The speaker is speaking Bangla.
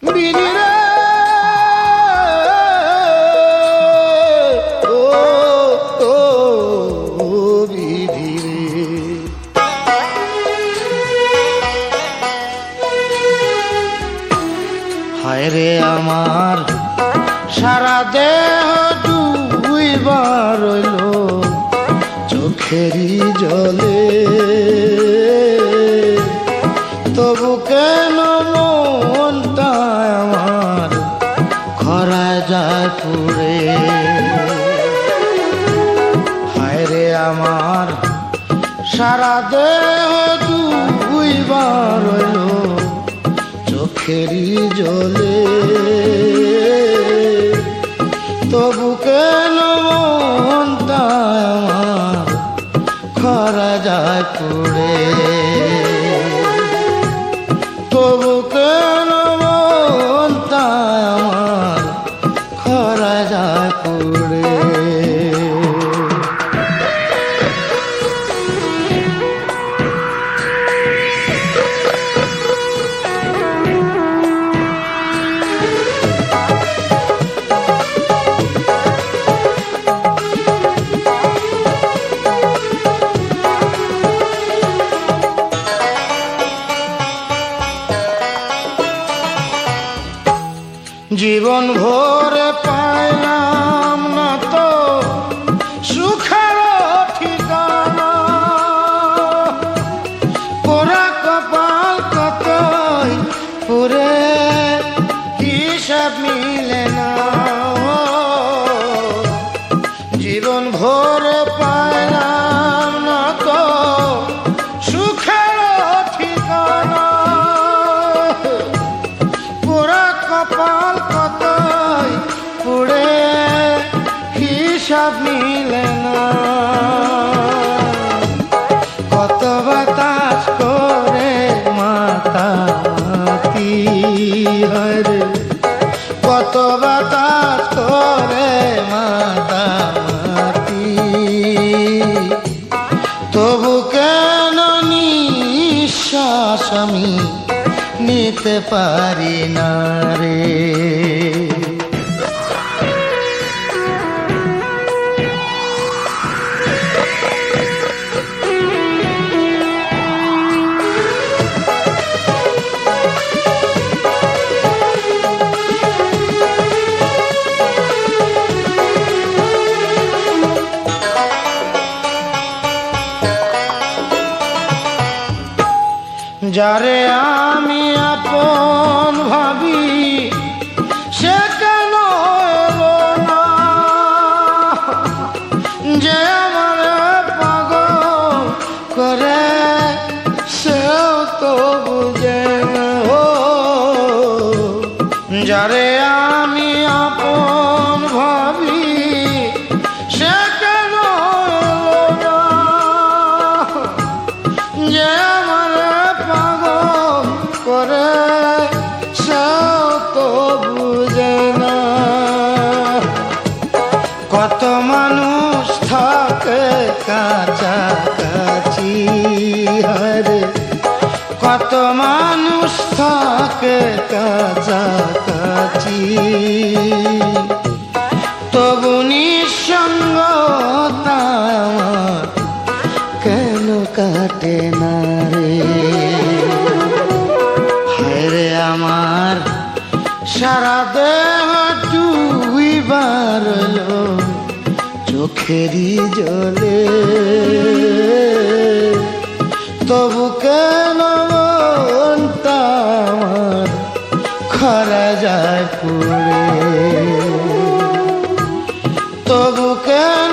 বিধি রে ও ও ও বিধি রে। হায় রে আমার সারা দেহ ডুইবার রইল চোখেরই জলে, তবু কেন মনটা আমার খরায় যায় পুড়ে। হায় রে আমার সারা দেহ ডুইবার রইল চোখেরই জলে, তবু কেন মনটা আমার খরা যায় পুড়ে। তবু কেন মনটা আমার খরা যায় পুড়ে। জীবন ভরে পাইলাম না তো সুখের ঠিকানা, পোড়া কপাল কতই পুরে হিসাব মিলে না। জীবন ভরে পাইলাম না তো সুখের ঠিকানা, পোড়া কপাল কতই পুড়ে হিসাব মিলে না। কত বাতাস করে মাতামাতি হরে, কত বাতাস করে মাতামাতি, তবু কেন নিঃশ্বাস আমি নিতে পারি না রে। যারে আমি আপন ভাবি সে কেন এলো না, যে আমার পাগল করে সেও তো বুঝে না। ও যারে আমি আপন ভাবি সে কেন এলো না, যে আমার পাগল করে সেও তো বুঝে না। কত মানুষ থাকে কাছাকাছি হরে, কত মানুষ থাকে কাছাকাছি, তবু নিঃসঙ্গতা আমার কেন কাটে না রে। হায় রে আমার সারা দেহ ডুবিবার রইল চোখেরই জলে, তবু কেন মনটা আমার খরা যায় পুড়ে। তবু কেন